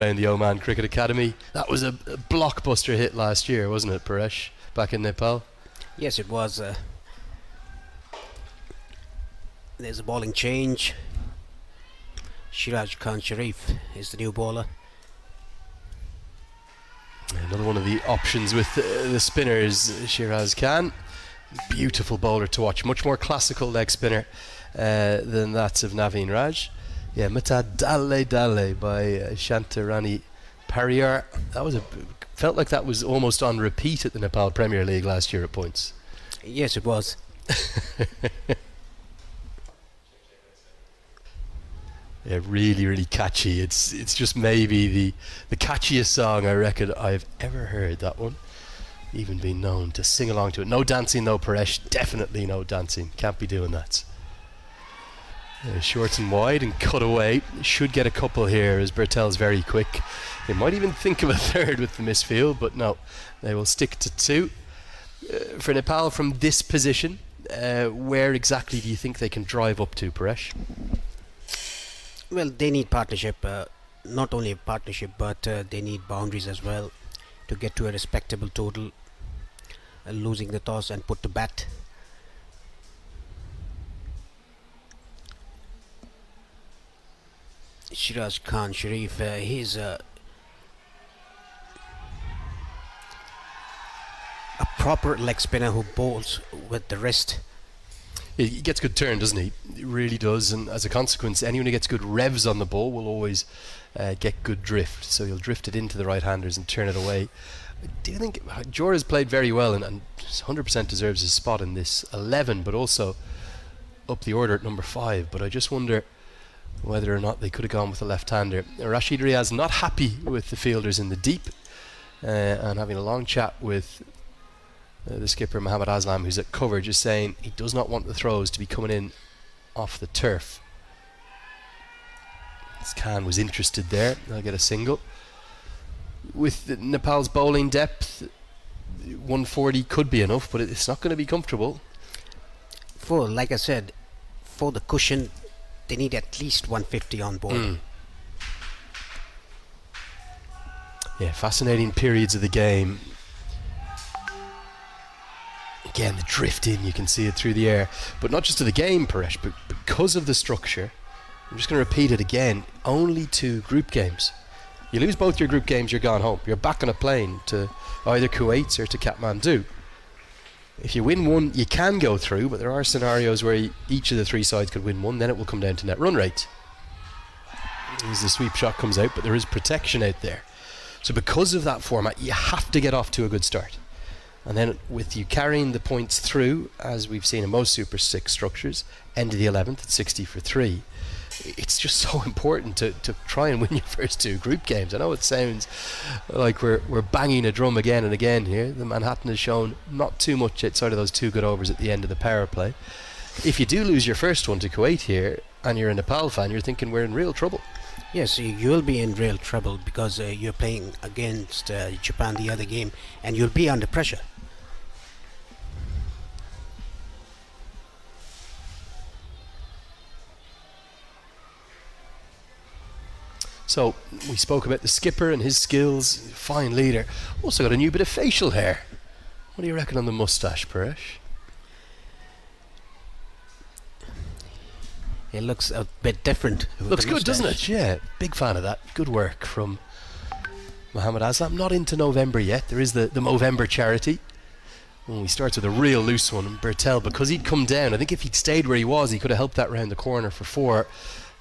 in the Oman Cricket Academy. That was a blockbuster hit last year, wasn't it, Paresh, back in Nepal? Yes, it was. There's a bowling change. Shiraj Khan Sharif is the new bowler. Another one of the options with the spinners, Shiraz Khan. Beautiful bowler to watch, much more classical leg spinner than that of Naveen Raj. Yeah, Mata Dalle Dalle by Shantarani Pariyar. Felt like that was almost on repeat at the Nepal Premier League last year at points. Yes, it was. Yeah, really, really catchy. It's just maybe the catchiest song I reckon I've ever heard, that one. Even been known to sing along to it. No dancing, no Paresh. Definitely no dancing. Can't be doing that. Short and wide and cut away. Should get a couple here as Bertel's very quick. They might even think of a third with the misfield, but no. They will stick to two. For Nepal from this position, where exactly do you think they can drive up to, Paresh? Well, they need partnership. Not only a partnership, but they need boundaries as well to get to a respectable total. Losing the toss and put to bat. Shiraj Khan Sharif, he's a proper leg spinner who bowls with the wrist. He gets good turn, doesn't he? He really does, and as a consequence, anyone who gets good revs on the ball will always get good drift. So he'll drift it into the right-handers and turn it away. Do you think Jora's played very well and 100% deserves his spot in this 11, but also up the order at number 5? But I just wonder whether or not they could have gone with a left-hander. Rashid Riaz not happy with the fielders in the deep, and having a long chat with the skipper Mohammad Aslam, who's at cover, just saying he does not want the throws to be coming in off the turf. Khan was interested there. They'll get a single. With Nepal's bowling depth, 140 could be enough, but it's not going to be comfortable. Like I said, for the cushion, they need at least 150 on board. Yeah, fascinating periods of the game. Again, the drift in, you can see it through the air. But not just to the game, Paresh, but because of the structure. I'm just going to repeat it again. Only 2 group games. You lose both your group games, you're gone home. You're back on a plane to either Kuwait or to Kathmandu. If you win one, you can go through, but there are scenarios where each of the 3 sides could win one. Then it will come down to net run rate. As the sweep shot comes out, but there is protection out there. So because of that format, you have to get off to a good start. And then with you carrying the points through, as we've seen in most Super 6 structures, end of the 11th at 60 for 3. It's just so important to try and win your first 2 group games. I know it sounds like we're banging a drum again and again here. The Manhattan has shown not too much outside of those 2 good overs at the end of the power play. If you do lose your first one to Kuwait here, and you're a Nepal fan, you're thinking we're in real trouble. Yes, you'll be in real trouble because you're playing against Japan the other game, and you'll be under pressure. So we spoke about the skipper and his skills, fine leader. Also got a new bit of facial hair. What do you reckon on the moustache, Paresh? It looks a bit different. Looks good, doesn't it? Yeah, big fan of that. Good work from Mohammad Aslam. Not into November yet. There is the Movember charity. He starts with a real loose one. And Bertel, because he'd come down, I think if he'd stayed where he was, he could have helped that round the corner for 4.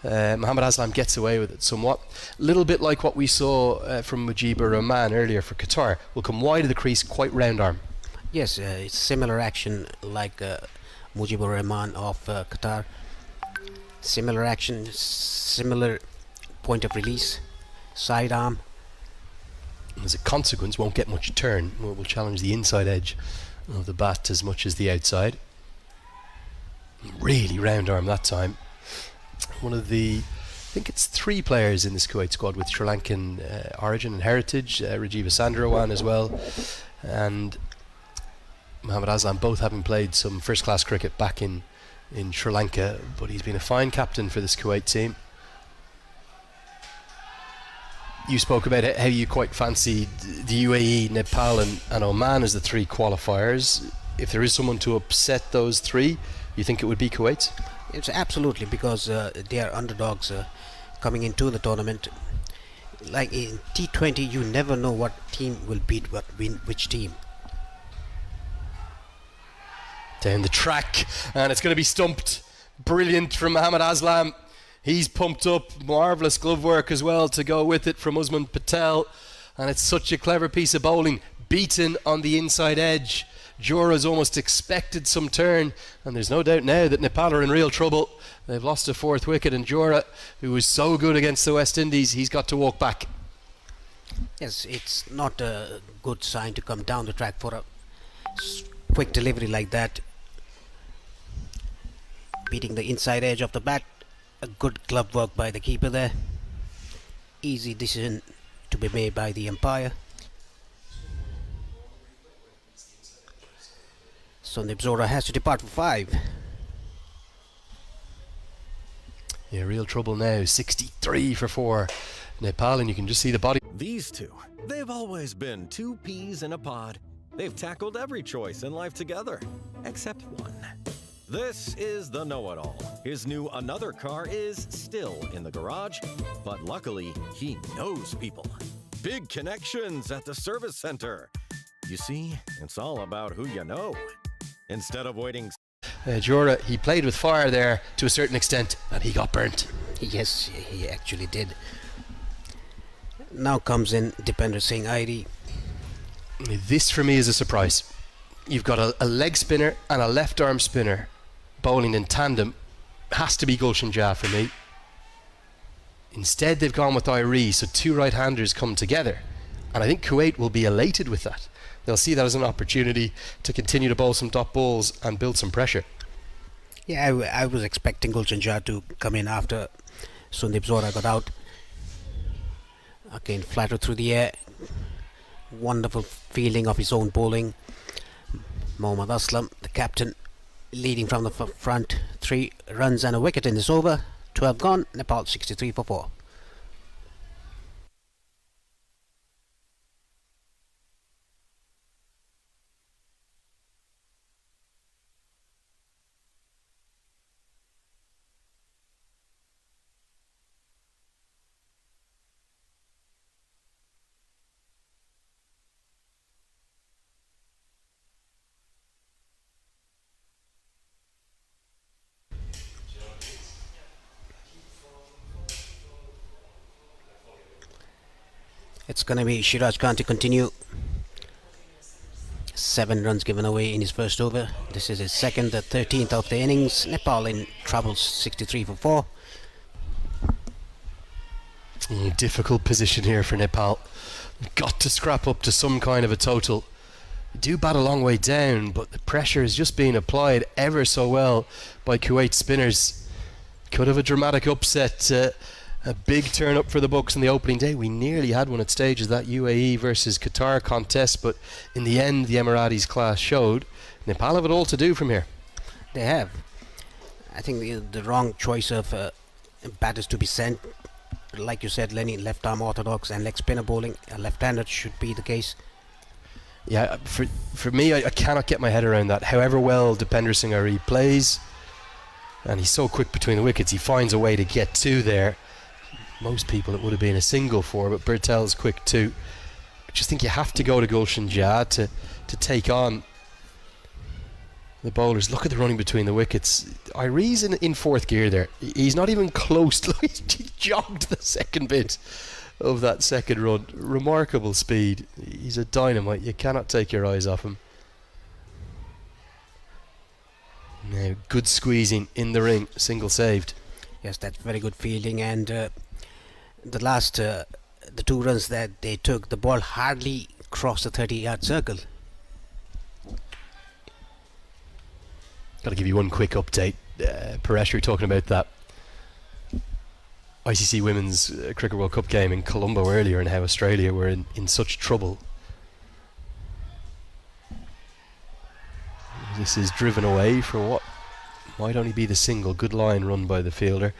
Mohammad Aslam gets away with it somewhat. A little bit like what we saw from Mujibur Rahman earlier for Qatar. Will come wide of the crease, quite round arm. Yes, it's similar action like Mujibur Rahman of Qatar. Similar action, similar point of release, side arm. As a consequence, won't get much turn. Will challenge the inside edge of the bat as much as the outside. Really round arm that time. One of the, I think it's 3 players in this Kuwait squad with Sri Lankan origin and heritage. Rajiva Sandarawan as well, and Mohammad Aslam, both having played some first-class cricket back in Sri Lanka, but he's been a fine captain for this Kuwait team. you spoke about how you quite fancy the UAE, Nepal and Oman as the three qualifiers. If there is someone to upset those three, you think it would be Kuwait? It's absolutely, because they are underdogs coming into the tournament. Like in T20, you never know what team will beat which team. Down the track, and it's going to be stumped. Brilliant from Mohammad Aslam. He's pumped up. Marvellous glove work as well to go with it from Usman Patel. And it's such a clever piece of bowling. Beaten on the inside edge. Jora's almost expected some turn, and there's no doubt now that Nepal are in real trouble. They've lost a fourth wicket, and Jora, who was so good against the West Indies, he's got to walk back. Yes, it's not a good sign to come down the track for a quick delivery like that. Beating the inside edge of the bat. A good glove work by the keeper there. Easy decision to be made by the umpire. Sandeep Zora has to depart for 5. Yeah, real trouble now. 63 for 4 Nepal, and you can just see the body. These two, they've always been two peas in a pod. They've tackled every choice in life together, except one. This is the know-it-all. His new another car is still in the garage, but luckily, he knows people. Big connections at the service center. You see, it's all about who you know. Instead of waiting... Jora, he played with fire there to a certain extent, and he got burnt. Yes, he actually did. Now comes in Dipender Singh Airi. This for me is a surprise. You've got a leg spinner and a left arm spinner bowling in tandem. Has to be Gulshan Jah for me. Instead they've gone with Irie, so two right-handers come together, and I think Kuwait will be elated with that. They'll see that as an opportunity to continue to bowl some dot balls and build some pressure. Yeah, I was expecting Gulshan Jah to come in after Sandeep Zora got out. Again, flatter through the air. Wonderful feeling of his own bowling. Mohammad Aslam, the captain, leading from the front. 3 runs and a wicket in this over. 12 gone. Nepal 63 for 4. It's going to be Shiraj Khan to continue. 7 runs given away in his first over. This is his second, the 13th of the innings. Nepal in trouble, 63 for 4. Difficult position here for Nepal. Got to scrap up to some kind of a total. They do bat a long way down, but the pressure is just being applied ever so well by Kuwait spinners. Could have a dramatic upset. A big turn up for the Bucks in the opening day. We nearly had one at stages, that UAE versus Qatar contest, but in the end the Emiratis class showed Nepal have it all to do from here. They have. I think the wrong choice of batters to be sent. Like you said, Lenny, left arm orthodox and leg spinner bowling. A left-hander should be the case. Yeah, for me, I cannot get my head around that. However well Dipender Singh Airi plays, and he's so quick between the wickets, he finds a way to get to there. Most people it would have been a single for, but Bertel's quick too. I just think you have to go to Gulshan Jah to take on the bowlers. Look at the running between the wickets. Irie's in fourth gear there. He's not even close. He jogged the second bit of that second run. Remarkable speed. He's a dynamite. You cannot take your eyes off him. Now, good squeezing in the ring. Single saved. Yes, that's very good fielding, and the last the 2 runs that they took, the ball hardly crossed the 30-yard circle. Got to give you one quick update. Paresh, you were talking about that ICC Women's Cricket World Cup game in Colombo earlier and how Australia were in such trouble. This is driven away for what Might only be the single. Good line run by the fielder.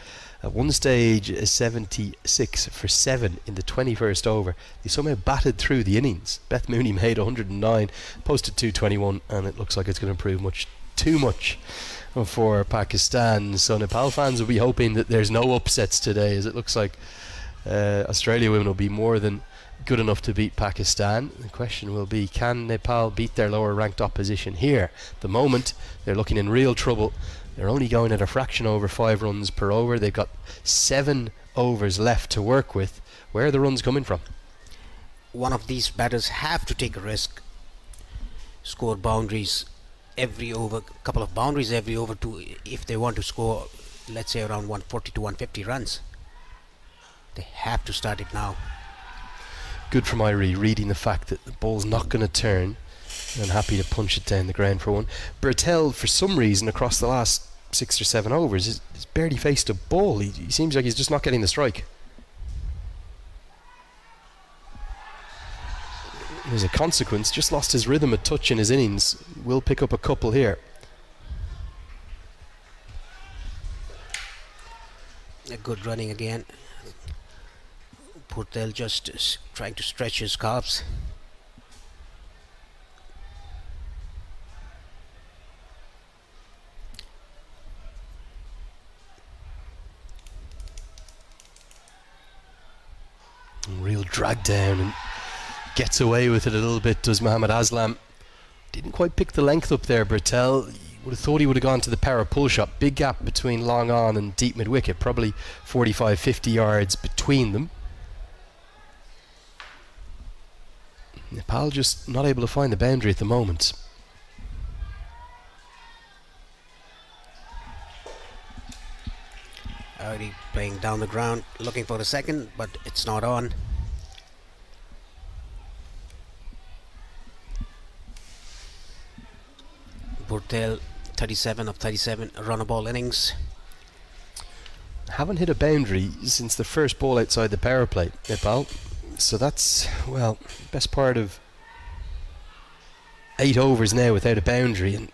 At one stage, 76 for 7 in the 21st over. They somehow batted through the innings. Beth Mooney made 109, posted 221, and it looks like it's going to improve too much for Pakistan. So Nepal fans will be hoping that there's no upsets today, as it looks like Australia women will be more than good enough to beat Pakistan. The question will be, can Nepal beat their lower ranked opposition here? At the moment, they're looking in real trouble. They're only going at a fraction over 5 runs per over. They've got 7 overs left to work with. Where are the runs coming from? One of these batters have to take a risk, score boundaries every over, couple of boundaries every over, to if they want to score, let's say, around 140 to 150 runs. They have to start it now. Good from Irie, reading the fact that the ball's not going to turn, and happy to punch it down the ground for one. Bertel, for some reason, across the last 6 or 7 overs, has barely faced a ball. He seems like he's just not getting the strike. As a consequence, just lost his rhythm a touch in his innings. Will pick up a couple here. A good running again. Purtel just trying to stretch his calves. Real drag down, and gets away with it a little bit, does Mohammad Aslam. Didn't quite pick the length up there, Bertel. Would have thought he would have gone to the power pull shot. Big gap between long on and deep mid wicket, probably 45-50 yards between them. Nepal just not able to find the boundary at the moment. Already playing down the ground, looking for the second, but it's not on. Purtel, 37 of 37 run-a-ball innings. Haven't hit a boundary since the first ball outside the power play, Nepal. So that's, well, best part of 8 overs now without a boundary. And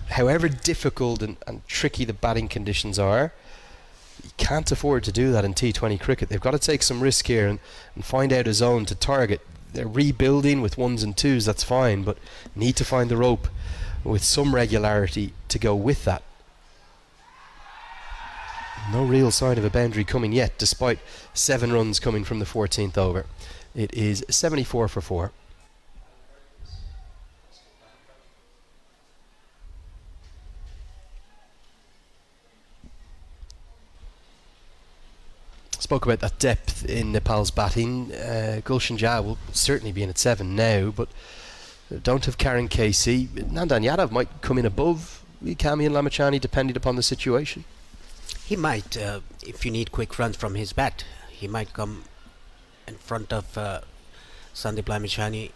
however difficult and tricky the batting conditions are, you can't afford to do that in T20 cricket. They've got to take some risk here and find out a zone to target. They're rebuilding with 1s and 2s, that's fine, but need to find the rope with some regularity to go with that. No real sign of a boundary coming yet, despite 7 runs coming from the 14th over. It is 74 for 4. Spoke about that depth in Nepal's batting. Gulshan Jha will certainly be in at 7 now, but don't have Karen Casey. Nandan Yadav might come in above Kami and Lamachani, depending upon the situation. He might, if you need quick runs from his bat, he might come in front of Sandeep Lamachani.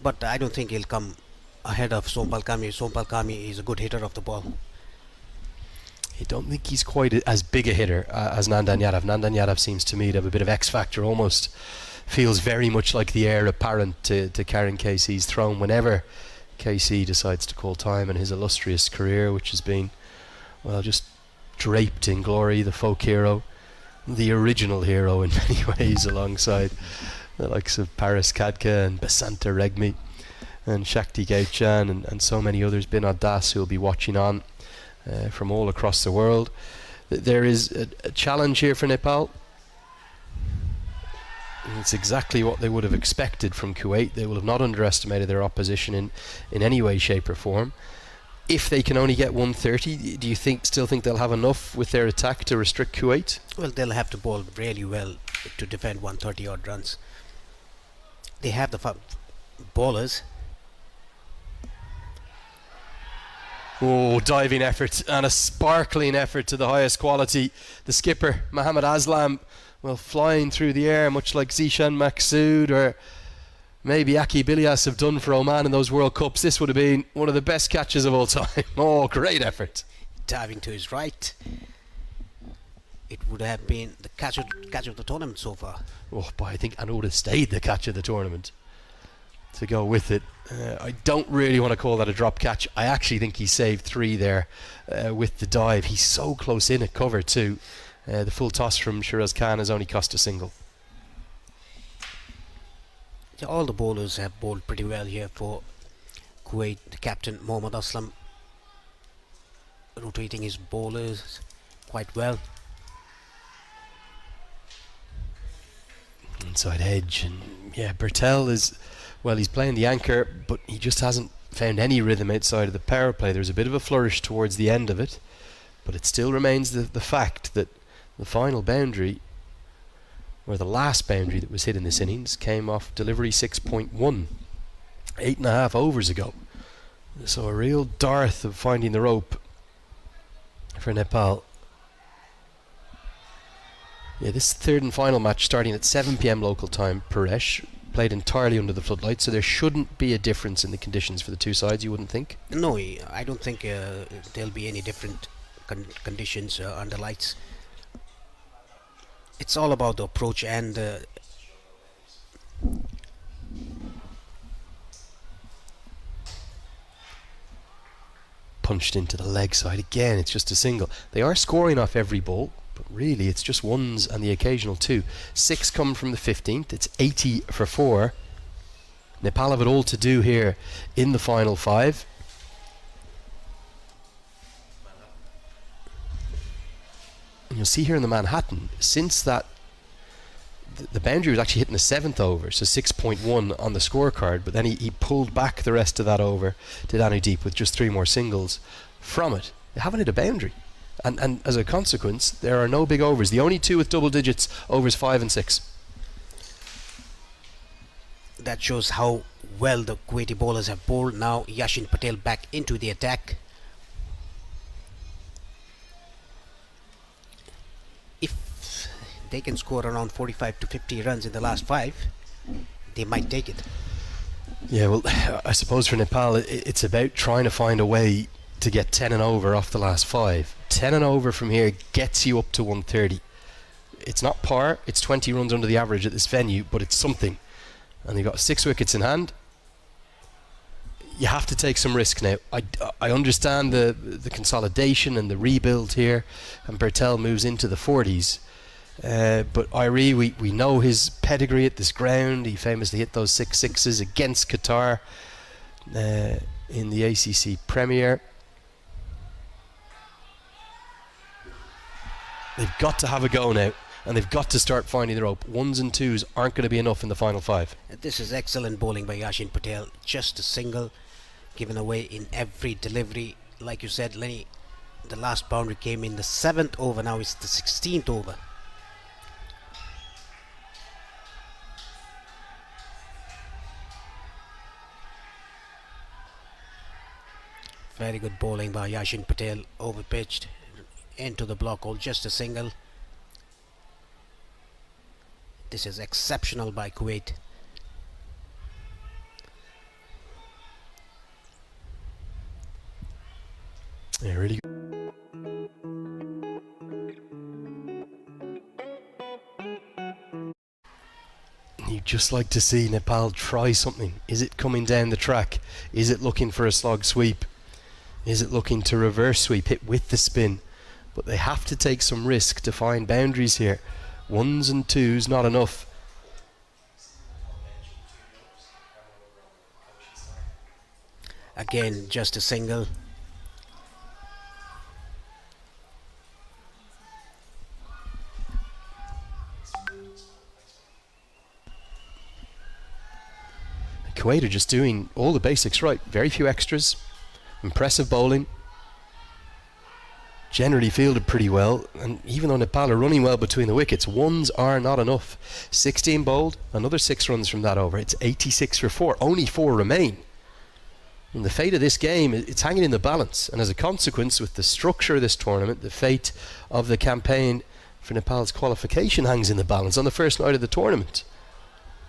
But I don't think he'll come ahead of Sompal Kami. Sompal Kami is a good hitter of the ball. I don't think he's quite as big a hitter as Nandan Yadav. Nandan Yadav seems to me to have a bit of X factor, almost feels very much like the heir apparent to Karen Casey's throne whenever Casey decides to call time in his illustrious career, which has been, well, just draped in glory. The folk hero, the original hero in many ways, alongside the likes of Paris Kadka and Basanta Regmi and Shakti Gauchan and so many others. Binod Das, who will be watching on from all across the world. There is a challenge here for Nepal. It's exactly what they would have expected from Kuwait. They will have not underestimated their opposition in any way, shape or form. If they can only get 130, do you still think they'll have enough with their attack to restrict Kuwait? Well, they'll have to bowl really well to defend 130 odd runs. They have the bowlers. Oh, diving effort and a sparkling effort to the highest quality. The skipper, Mohammad Aslam, well, flying through the air, much like Zishan Maqsood or maybe Aki Bilias have done for Oman in those World Cups. This would have been one of the best catches of all time. Oh, great effort. Diving to his right. It would have been the catch of the tournament so far. Oh, boy, I think it would have stayed the catch of the tournament. to go with it. I don't really want to call that a drop catch. I actually think he saved 3 there with the dive. He's so close in at cover too. The full toss from Shiraz Khan has only cost a single. Yeah, all the bowlers have bowled pretty well here for Kuwait. The captain Mohammad Aslam rotating his bowlers quite well. Inside edge, and yeah, Bertel is, well, he's playing the anchor, but he just hasn't found any rhythm outside of the power play. There's a bit of a flourish towards the end of it, but it still remains the fact that the final boundary, or the last boundary that was hit in this innings, came off delivery 6.1, 8.5 overs ago. So a real dearth of finding the rope for Nepal. Yeah, this third and final match starting at 7 p.m. local time, Paresh, played entirely under the floodlights, so there shouldn't be a difference in the conditions for the two sides, you wouldn't think? No, I don't think there'll be any different conditions under lights. It's all about the approach and punched into the leg side again. It's just a single. They are scoring off every ball, but really it's just ones and the occasional 2. 6 come from the 15th. It's 80 for 4. Nepal have it all to do here in the final 5. And you'll see here in the Manhattan, since that the boundary was actually hitting the 7th over, so 6.1 on the scorecard, but then he pulled back the rest of that over to Anu Deep with just 3 more singles from it. They haven't hit a boundary, and as a consequence there are no big overs. The only 2 with double digits, overs 5 and 6. that shows how well the Kuwaiti bowlers have bowled. Now Yashin Patel back into the attack. If they can score around 45 to 50 runs in the last 5, they might take it. Yeah, well, I suppose for Nepal it's about trying to find a way to get 10 and over off the last 5. 10 and over from here gets you up to 130. It's not par, it's 20 runs under the average at this venue, but it's something. And they've got 6 wickets in hand. You have to take some risk now. I understand the consolidation and the rebuild here, and Bertel moves into the 40s. But Irie, we know his pedigree at this ground. He famously hit those 6 sixes against Qatar in the ACC Premier. They've got to have a go now, and they've got to start finding the rope. 1s and 2s aren't going to be enough in the final 5. This is excellent bowling by Yashin Patel. Just a single given away in every delivery. Like you said, Lenny, the last boundary came in the 7th over. Now it's the 16th over. Very good bowling by Yashin Patel. Over pitched into the block hole, just a single. This is exceptional by Kuwait. Yeah, really. You'd just like to see Nepal try something. Is it coming down the track? Is it looking for a slog sweep? Is it looking to reverse sweep, hit with the spin? But they have to take some risk to find boundaries here. 1s and 2s not enough. Again, just a single. Kuwait are just doing all the basics right. Very few extras. Impressive bowling. Generally fielded pretty well, and even though Nepal are running well between the wickets, 1s are not enough. 16 bowled, another 6 runs from that over. It's 86 for 4. Only 4 remain. And the fate of this game, it's hanging in the balance, and as a consequence, with the structure of this tournament, the fate of the campaign for Nepal's qualification hangs in the balance on the first night of the tournament.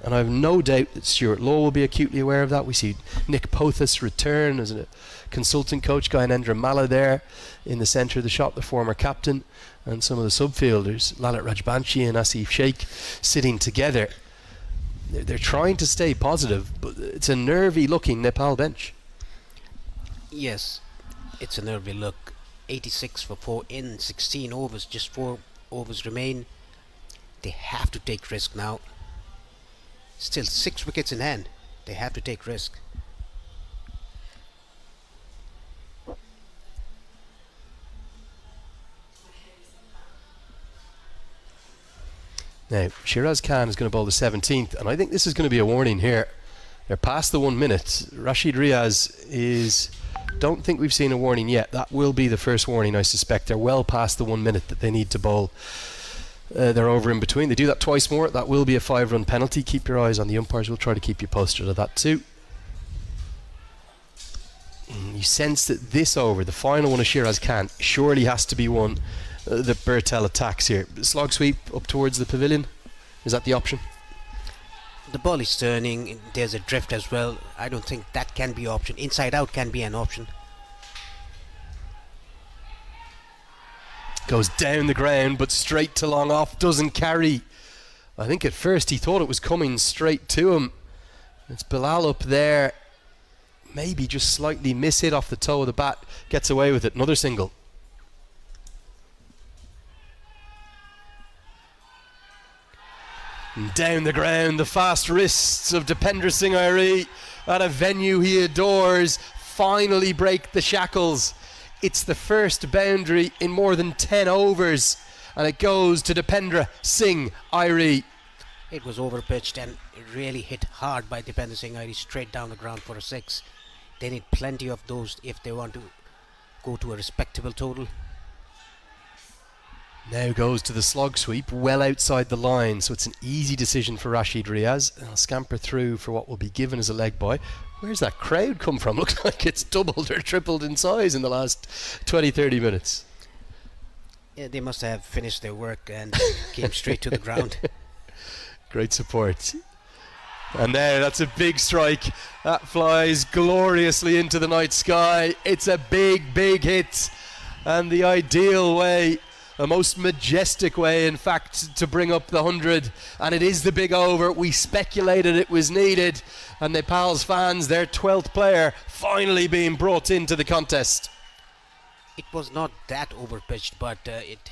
And I have no doubt that Stuart Law will be acutely aware of that. We see Nick Pothas return as a consultant coach, Guy Nendra Malla there in the centre of the shot, the former captain, and some of the subfielders, Lalit Rajbanshi and Asif Sheikh, sitting together. They're trying to stay positive, but it's a nervy looking Nepal bench. Yes, it's a nervy look. 86 for 4 in 16 overs, just 4 overs remain. They have to take risk now. Still 6 wickets in hand. They have to take risk. Now, Shiraz Khan is going to bowl the 17th, and I think this is going to be a warning here. They're past the 1 minute. Rashid Riaz is... Don't think we've seen a warning yet. That will be the first warning, I suspect. They're well past the 1 minute that they need to bowl. They're over in between. They do that twice more. That will be a 5-run penalty. Keep your eyes on the umpires. We'll try to keep you posted of that too. You sense that this over, the final one of Shiraz Khan, surely has to be one that Birtel attacks here. Slog sweep up towards the pavilion. Is that the option? The ball is turning. There's a drift as well. I don't think that can be an option. Inside out can be an option. Goes down the ground, but straight to long off. Doesn't carry. I think at first he thought it was coming straight to him. It's Bilal up there. Maybe just slightly miss hit off the toe of the bat. Gets away with it. Another single. And down the ground, the fast wrists of Dipendra Singh Airi at a venue he adores finally break the shackles. It's the first boundary in more than 10 overs, and it goes to Dipendra Singh Airi. It was overpitched and really hit hard by Dipendra Singh Airi straight down the ground for a 6. They need plenty of those if they want to go to a respectable total. Now goes to the slog sweep, well outside the line, so it's an easy decision for Rashid Riaz. I'll scamper through for what will be given as a leg bye. Where's that crowd come from? Looks like it's doubled or tripled in size in the last 20-30 minutes. Yeah, they must have finished their work and came straight to the ground. Great support. And now that's a big strike. That flies gloriously into the night sky. It's a big, big hit. And the ideal way, the most majestic way, in fact, to bring up the 100. And it is the big over. We speculated it was needed. And Nepal's fans, their 12th player, finally being brought into the contest. It was not that overpitched, but it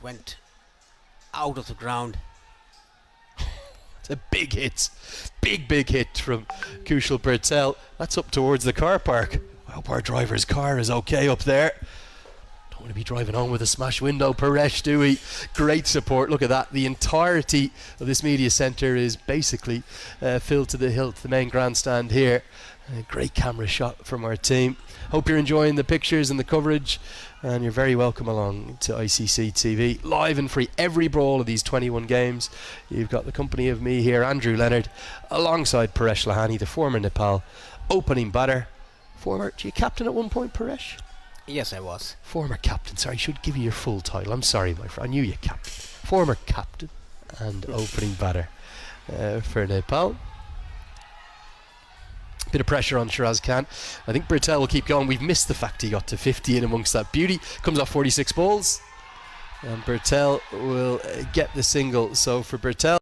went out of the ground. It's a big hit. Big, big hit from Kushal Birtel. That's up towards the car park. I hope our driver's car is okay up there. Don't want to be driving home with a smash window, Paresh, do we? Great support. Look at that. The entirety of this media centre is basically filled to the hilt. The main grandstand here. A great camera shot from our team. Hope you're enjoying the pictures and the coverage, and you're very welcome along to ICC TV, live and free every brawl of these 21 games. You've got the company of me here, Andrew Leonard, alongside Paresh Lahani, the former Nepal opening batter. Do you captain at one point, Paresh? Yes, I was. Former captain. Sorry, I should give you your full title. I'm sorry, my friend. I knew you captain. Former captain and opening batter for Nepal. Bit of pressure on Shiraz Khan. I think Birtel will keep going. We've missed the fact he got to 50 in amongst that beauty. Comes off 46 balls. And Birtel will get the single. So for Birtel,